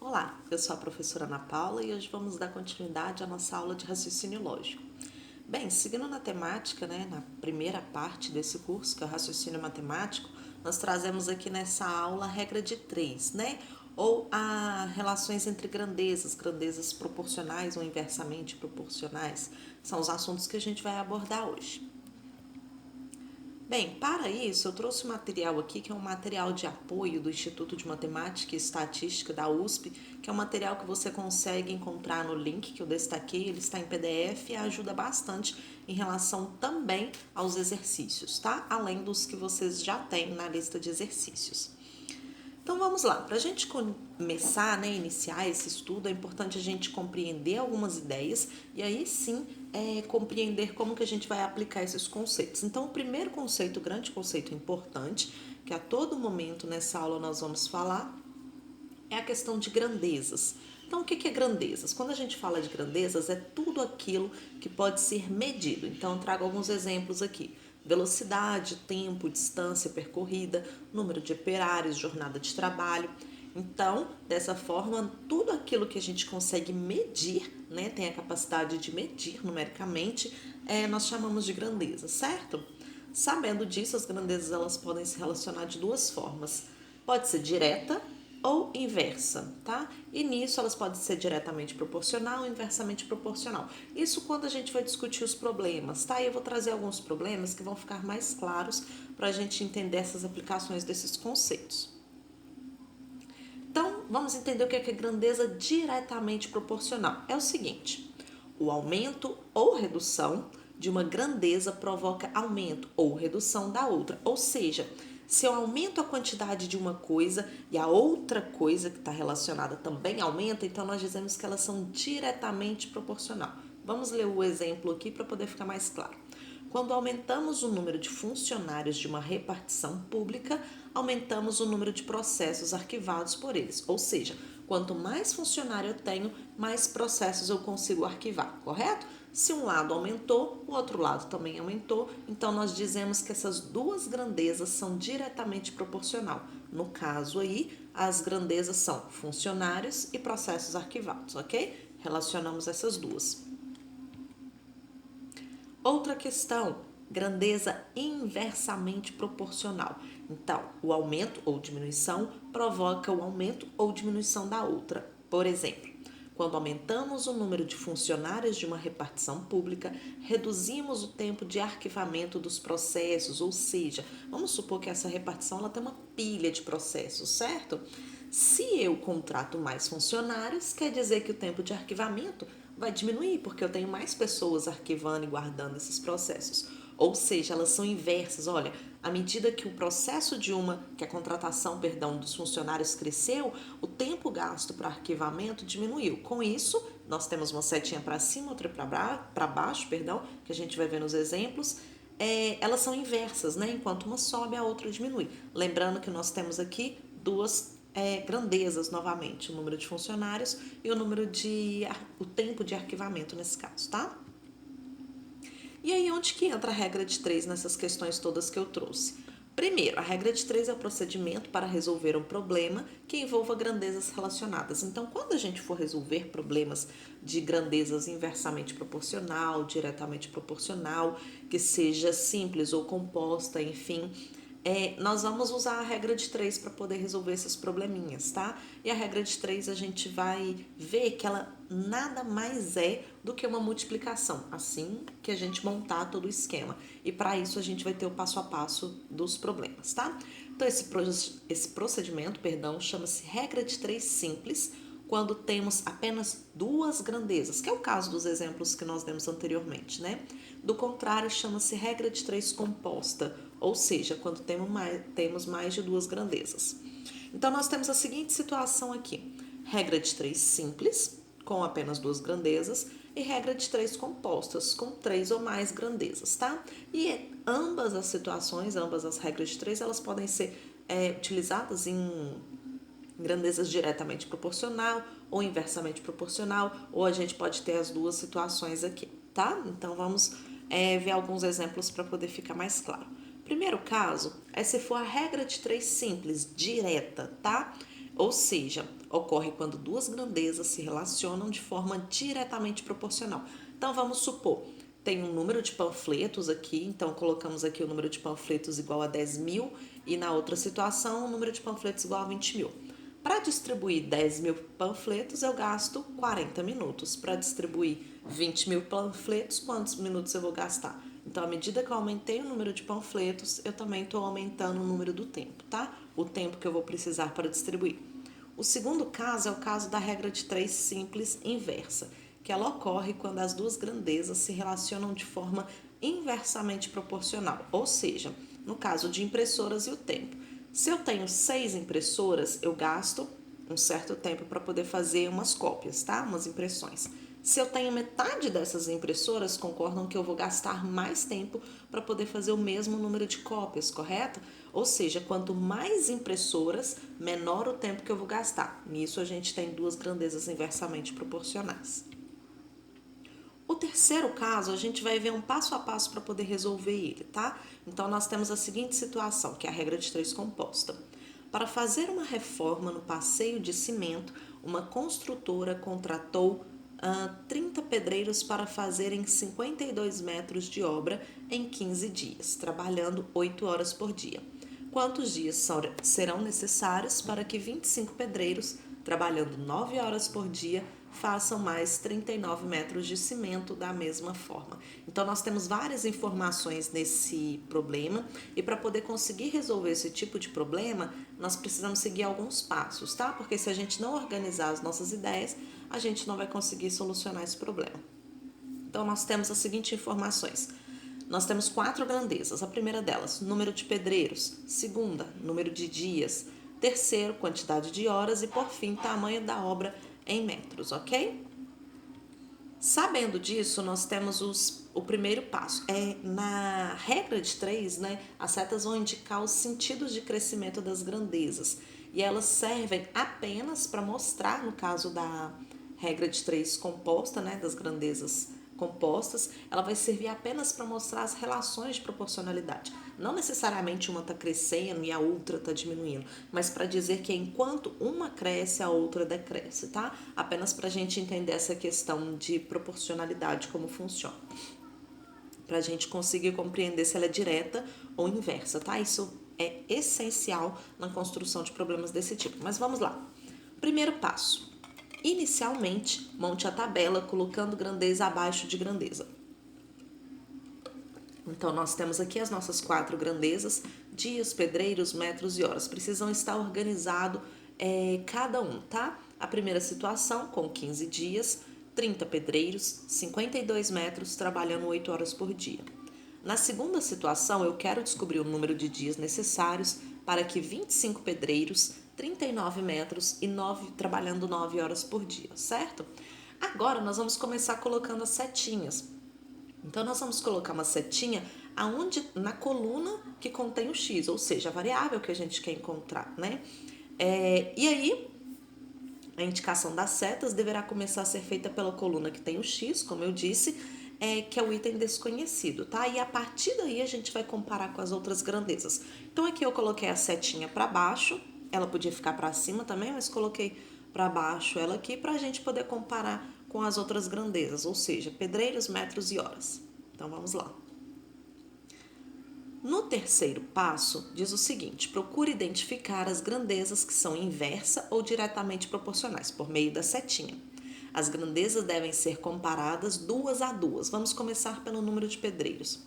Olá, eu sou a professora Ana Paula e hoje vamos dar continuidade à nossa aula de raciocínio lógico. Bem, seguindo na temática, na primeira parte desse curso, que é o raciocínio matemático, nós trazemos aqui nessa aula a regra de três, ou a relações entre grandezas, grandezas proporcionais ou inversamente proporcionais, são os assuntos que a gente vai abordar hoje. Bem, para isso eu trouxe um material aqui que é um material de apoio do Instituto de Matemática e Estatística da USP, que é um material que você consegue encontrar no link que eu destaquei, ele está em PDF e ajuda bastante em relação também aos exercícios, tá? Além dos que vocês já têm na lista de exercícios. Então vamos lá, para a gente começar, iniciar esse estudo, é importante a gente compreender algumas ideias e aí sim compreender como que a gente vai aplicar esses conceitos. Então o primeiro conceito, o grande conceito importante, que a todo momento nessa aula nós vamos falar, é a questão de grandezas. Então, o que é grandezas? Quando a gente fala de grandezas, é tudo aquilo que pode ser medido. Então, eu trago alguns exemplos aqui. Velocidade, tempo, distância percorrida, número de operários, jornada de trabalho. Então, dessa forma, tudo aquilo que a gente consegue medir, tem a capacidade de medir numericamente, nós chamamos de grandeza, certo? Sabendo disso, as grandezas elas podem se relacionar de duas formas. Pode ser direta ou inversa, tá? E nisso elas podem ser diretamente proporcional ou inversamente proporcional. Isso quando a gente vai discutir os problemas, tá? E eu vou trazer alguns problemas que vão ficar mais claros para a gente entender essas aplicações desses conceitos. Então, vamos entender o que é grandeza diretamente proporcional. É o seguinte, o aumento ou redução de uma grandeza provoca aumento ou redução da outra. Ou seja, se eu aumento a quantidade de uma coisa e a outra coisa que está relacionada também aumenta, então nós dizemos que elas são diretamente proporcional. Vamos ler o exemplo aqui para poder ficar mais claro. Quando aumentamos o número de funcionários de uma repartição pública, aumentamos o número de processos arquivados por eles. Ou seja, quanto mais funcionário eu tenho, mais processos eu consigo arquivar, correto? Se um lado aumentou, o outro lado também aumentou, então nós dizemos que essas duas grandezas são diretamente proporcional. No caso aí, as grandezas são funcionários e processos arquivados, ok? Relacionamos essas duas. Outra questão, grandeza inversamente proporcional. Então, o aumento ou diminuição provoca o aumento ou diminuição da outra. Por exemplo, quando aumentamos o número de funcionários de uma repartição pública, reduzimos o tempo de arquivamento dos processos, ou seja, vamos supor que essa repartição ela tem uma pilha de processos, certo? Se eu contrato mais funcionários, quer dizer que o tempo de arquivamento vai diminuir, porque eu tenho mais pessoas arquivando e guardando esses processos. Ou seja, elas são inversas. Olha, à medida que o processo que a contratação, dos funcionários cresceu, o tempo gasto para arquivamento diminuiu. Com isso, nós temos uma setinha para cima, outra para baixo, que a gente vai ver nos exemplos. Elas são inversas, Enquanto uma sobe, a outra diminui. Lembrando que nós temos aqui duas grandezas novamente, o número de funcionários e o tempo de arquivamento nesse caso, tá? E aí, onde que entra a regra de três nessas questões todas que eu trouxe? Primeiro, a regra de três é o procedimento para resolver um problema que envolva grandezas relacionadas. Então, quando a gente for resolver problemas de grandezas inversamente proporcional, diretamente proporcional, que seja simples ou composta, enfim, nós vamos usar a regra de três para poder resolver esses probleminhas, tá? E a regra de três a gente vai ver que ela nada mais é do que uma multiplicação, assim que a gente montar todo o esquema. E para isso a gente vai ter o passo a passo dos problemas, tá? Então esse procedimento, chama-se regra de três simples, quando temos apenas duas grandezas, que é o caso dos exemplos que nós demos anteriormente, Do contrário, chama-se regra de três composta, ou seja, quando temos mais de duas grandezas. Então, nós temos a seguinte situação aqui: regra de três simples, com apenas duas grandezas, e regra de três compostas, com três ou mais grandezas, tá? E ambas as situações, ambas as regras de três, elas podem ser utilizadas em grandezas diretamente proporcional ou inversamente proporcional, ou a gente pode ter as duas situações aqui, tá? Então, vamos ver alguns exemplos para poder ficar mais claro. Primeiro caso é se for a regra de três simples, direta, tá? ou seja, ocorre quando duas grandezas se relacionam de forma diretamente proporcional. Então, vamos supor, tem um número de panfletos aqui, então colocamos aqui o número de panfletos igual a 10.000 e na outra situação o número de panfletos igual a 20.000. Para distribuir 10.000 panfletos, eu gasto 40 minutos. Para distribuir 20.000 panfletos, quantos minutos eu vou gastar? Então, à medida que eu aumentei o número de panfletos, eu também estou aumentando o número do tempo, tá? O tempo que eu vou precisar para distribuir. O segundo caso é o caso da regra de 3 simples inversa, que ela ocorre quando as duas grandezas se relacionam de forma inversamente proporcional, ou seja, no caso de impressoras e o tempo. Se eu tenho 6 impressoras, eu gasto um certo tempo para poder fazer umas cópias, tá? Umas impressões. Se eu tenho metade dessas impressoras, concordam que eu vou gastar mais tempo para poder fazer o mesmo número de cópias, correto? Ou seja, quanto mais impressoras, menor o tempo que eu vou gastar. Nisso a gente tem duas grandezas inversamente proporcionais. O terceiro caso, a gente vai ver um passo a passo para poder resolver ele, tá? Então, nós temos a seguinte situação, que é a regra de 3 composta. Para fazer uma reforma no passeio de cimento, uma construtora contratou 30 pedreiros para fazerem 52 metros de obra em 15 dias, trabalhando 8 horas por dia. Quantos dias serão necessários para que 25 pedreiros, trabalhando 9 horas por dia, façam mais 39 metros de cimento da mesma forma? Então, nós temos várias informações nesse problema e para poder conseguir resolver esse tipo de problema, nós precisamos seguir alguns passos, tá? Porque se a gente não organizar as nossas ideias, a gente não vai conseguir solucionar esse problema. Então, nós temos as seguintes informações. Nós temos 4 grandezas. A primeira delas, número de pedreiros. Segunda, número de dias. Terceiro, quantidade de horas. E, por fim, tamanho da obra em metros, ok? Sabendo disso, nós temos o primeiro passo. Na regra de 3, né, as setas vão indicar os sentidos de crescimento das grandezas. E elas servem apenas para mostrar, no caso da regra de 3 composta, né, das grandezas compostas, ela vai servir apenas para mostrar as relações de proporcionalidade. Não necessariamente uma está crescendo e a outra está diminuindo, mas para dizer que enquanto uma cresce, a outra decresce, tá? Apenas para a gente entender essa questão de proporcionalidade, como funciona. Para a gente conseguir compreender se ela é direta ou inversa, tá? Isso é essencial na construção de problemas desse tipo. Mas vamos lá. Primeiro passo. Inicialmente, monte a tabela colocando grandeza abaixo de grandeza. Então, nós temos aqui as nossas 4 grandezas, dias, pedreiros, metros e horas. Precisam estar organizado cada um, tá? A primeira situação, com 15 dias, 30 pedreiros, 52 metros, trabalhando 8 horas por dia. Na segunda situação, eu quero descobrir o número de dias necessários para que 25 pedreiros, 39 metros e trabalhando 9 horas por dia, certo? Agora, nós vamos começar colocando as setinhas. Então, nós vamos colocar uma setinha na coluna que contém o X, ou seja, a variável que a gente quer encontrar, né? E aí, a indicação das setas deverá começar a ser feita pela coluna que tem o X, como eu disse, que é o item desconhecido, tá? E a partir daí a gente vai comparar com as outras grandezas. Então, aqui eu coloquei a setinha para baixo, ela podia ficar para cima também, mas coloquei para baixo ela aqui para a gente poder comparar com as outras grandezas, ou seja, pedreiros, metros e horas. Então, vamos lá. No terceiro passo, diz o seguinte: procure identificar as grandezas que são inversa ou diretamente proporcionais, por meio da setinha. As grandezas devem ser comparadas 2 a 2. Vamos começar pelo número de pedreiros.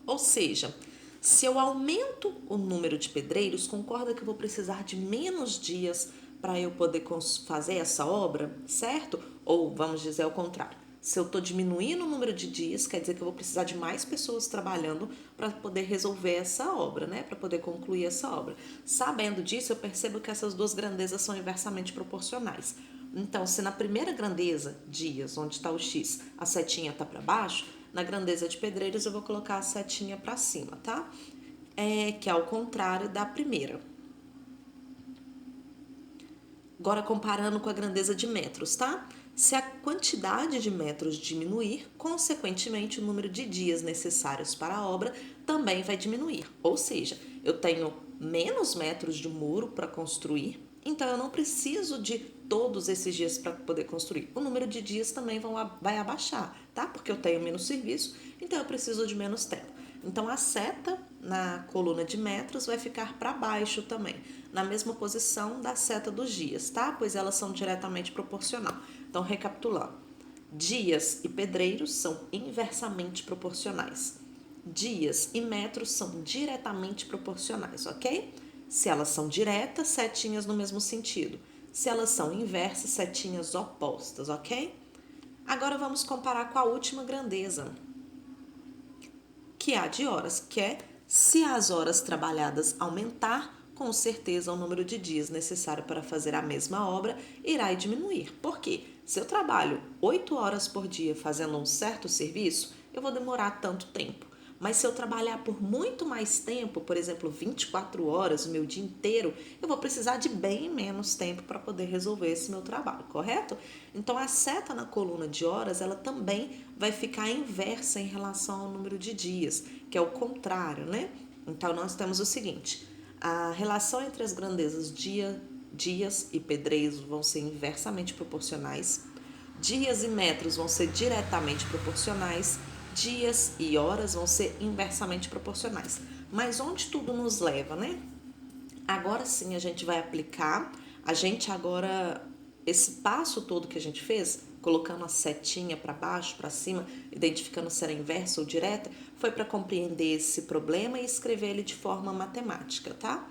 Ou seja, se eu aumento o número de pedreiros, concorda que eu vou precisar de menos dias para eu poder fazer essa obra, certo? Ou vamos dizer ao contrário. Se eu estou diminuindo o número de dias, quer dizer que eu vou precisar de mais pessoas trabalhando para poder resolver essa obra, né? Para poder concluir essa obra. Sabendo disso, eu percebo que essas duas grandezas são inversamente proporcionais. Então, se na primeira grandeza, dias, onde está o X, a setinha está para baixo, na grandeza de pedreiros eu vou colocar a setinha para cima, tá? Que é ao contrário da primeira. Agora, comparando com a grandeza de metros, tá? Se a quantidade de metros diminuir, consequentemente, o número de dias necessários para a obra também vai diminuir. Ou seja, eu tenho menos metros de muro para construir, Então, eu não preciso de todos esses dias para poder construir. O número de dias também vai abaixar, tá? Porque eu tenho menos serviço, então eu preciso de menos tempo. Então, a seta na coluna de metros vai ficar para baixo também, na mesma posição da seta dos dias, tá? Pois elas são diretamente proporcional. Então, recapitulando. Dias e pedreiros são inversamente proporcionais. Dias e metros são diretamente proporcionais, ok? Se elas são diretas, setinhas no mesmo sentido. Se elas são inversas, setinhas opostas, ok? Agora vamos comparar com a última grandeza, que é a de horas, que é se as horas trabalhadas aumentar, com certeza o número de dias necessário para fazer a mesma obra irá diminuir. Por quê? Se eu trabalho 8 horas por dia fazendo um certo serviço, eu vou demorar tanto tempo. Mas se eu trabalhar por muito mais tempo, por exemplo, 24 horas, o meu dia inteiro, eu vou precisar de bem menos tempo para poder resolver esse meu trabalho, correto? Então, a seta na coluna de horas, ela também vai ficar inversa em relação ao número de dias, que é o contrário, né? Então, nós temos o seguinte, a relação entre as grandezas dias e pedreiros vão ser inversamente proporcionais, dias e metros vão ser diretamente proporcionais, dias e horas vão ser inversamente proporcionais. Mas onde tudo nos leva, né? Agora sim a gente vai aplicar, esse passo todo que a gente fez, colocando a setinha para baixo, para cima, identificando se era inversa ou direta, foi para compreender esse problema e escrever ele de forma matemática, tá?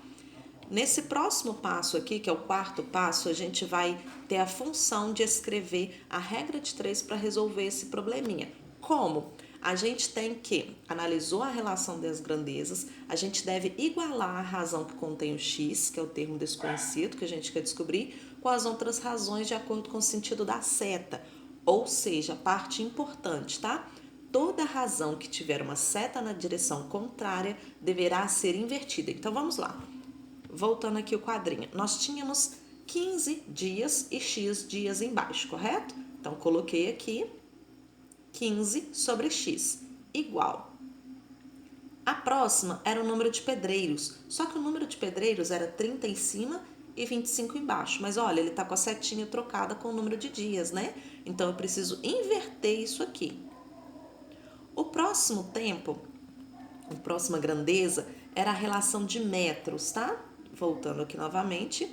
Nesse próximo passo aqui, que é o quarto passo, a gente vai ter a função de escrever a regra de 3 para resolver esse probleminha. Como? A gente tem que, analisou a relação das grandezas, a gente deve igualar a razão que contém o x, que é o termo desconhecido que a gente quer descobrir, com as outras razões de acordo com o sentido da seta. Ou seja, a parte importante, tá? Toda razão que tiver uma seta na direção contrária deverá ser invertida. Então, vamos lá. Voltando aqui o quadrinho, nós tínhamos 15 dias e x dias embaixo, correto? Então, coloquei aqui 15 sobre x, igual. A próxima era o número de pedreiros, só que o número de pedreiros era 30 em cima e 25 embaixo. Mas olha, ele está com a setinha trocada com o número de dias, né? Então, eu preciso inverter isso aqui. O próximo tempo, a próxima grandeza, era a relação de metros, tá? Voltando aqui novamente,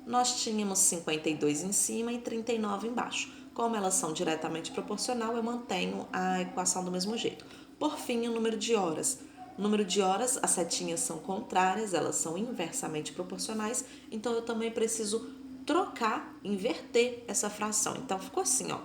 nós tínhamos 52 em cima e 39 embaixo. Como elas são diretamente proporcional, eu mantenho a equação do mesmo jeito. Por fim, o número de horas. O número de horas, as setinhas são contrárias, elas são inversamente proporcionais, então eu também preciso trocar, inverter essa fração. Então, ficou assim, ó,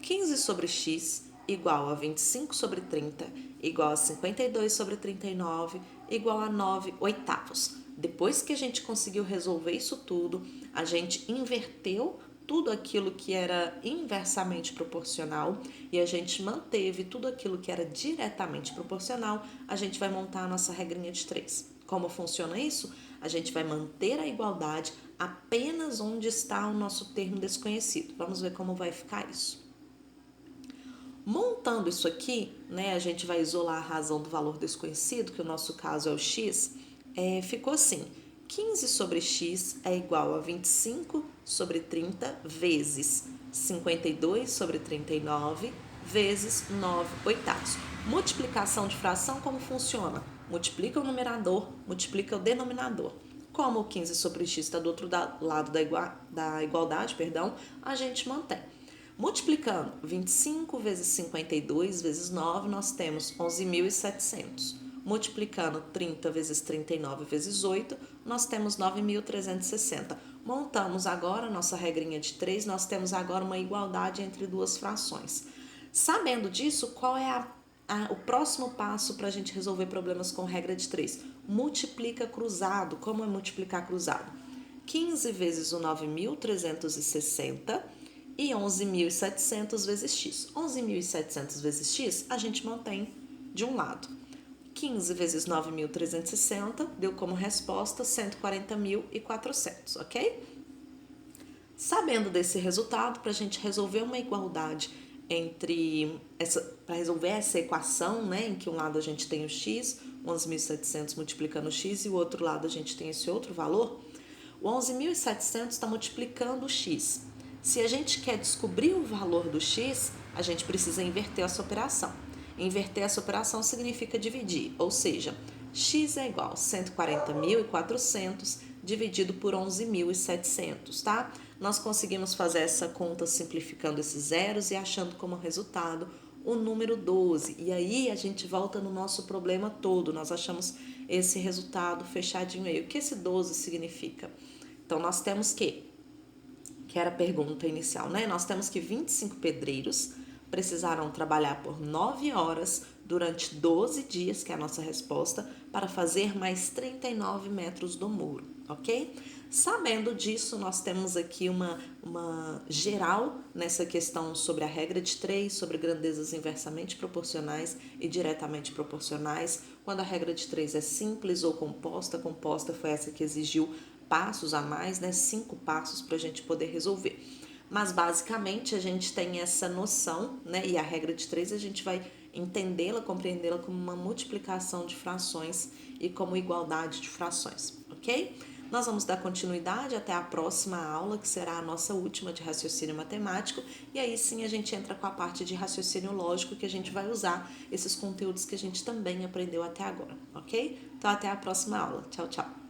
15 sobre x igual a 25 sobre 30, igual a 52 sobre 39, igual a 9 oitavos. Depois que a gente conseguiu resolver isso tudo, a gente inverteu tudo aquilo que era inversamente proporcional e a gente manteve tudo aquilo que era diretamente proporcional, a gente vai montar a nossa regrinha de 3. Como funciona isso? A gente vai manter a igualdade apenas onde está o nosso termo desconhecido. Vamos ver como vai ficar isso. Montando isso aqui, né, a gente vai isolar a razão do valor desconhecido, que o nosso caso é o x, ficou assim, 15 sobre x é igual a 25 sobre 30 vezes 52 sobre 39 vezes 9 oitavos. Multiplicação de fração, como funciona? Multiplica o numerador, multiplica o denominador. Como o 15 sobre x está do outro lado da igualdade, a gente mantém. Multiplicando 25 vezes 52 vezes 9, nós temos 11.700. Multiplicando 30 vezes 39 vezes 8, nós temos 9.360. Montamos agora nossa regrinha de 3, nós temos agora uma igualdade entre duas frações. Sabendo disso, qual é o próximo passo para a gente resolver problemas com regra de 3? Multiplica cruzado. Como é multiplicar cruzado? 15 vezes o 9.360 e 11.700 vezes x. 11.700 vezes x a gente mantém de um lado. 15 vezes 9.360 deu como resposta 140.400, ok? Sabendo desse resultado, para a gente resolver uma igualdade para resolver essa equação, né, em que um lado a gente tem o x, 11.700 multiplicando o x, e o outro lado a gente tem esse outro valor, O 11.700 está multiplicando o x. Se a gente quer descobrir o valor do x, a gente precisa inverter essa operação. Inverter essa operação significa dividir, ou seja, x é igual a 140.400 dividido por 11.700, tá? Nós conseguimos fazer essa conta simplificando esses zeros e achando como resultado o número 12. E aí a gente volta no nosso problema todo, nós achamos esse resultado fechadinho aí. O que esse 12 significa? Então, nós temos que era a pergunta inicial, né? Nós temos que 25 pedreiros precisaram trabalhar por 9 horas durante 12 dias, que é a nossa resposta, para fazer mais 39 metros do muro, ok? Sabendo disso, nós temos aqui uma geral nessa questão sobre a regra de 3, sobre grandezas inversamente proporcionais e diretamente proporcionais. Quando a regra de 3 é simples ou composta foi essa que exigiu passos a mais, né? 5 passos para a gente poder resolver. Mas basicamente a gente tem essa noção, né? E a regra de 3 a gente vai entendê-la, compreendê-la como uma multiplicação de frações e como igualdade de frações, ok? Nós vamos dar continuidade até a próxima aula, que será a nossa última de raciocínio matemático, e aí sim a gente entra com a parte de raciocínio lógico, que a gente vai usar esses conteúdos que a gente também aprendeu até agora, ok? Então até a próxima aula. Tchau, tchau!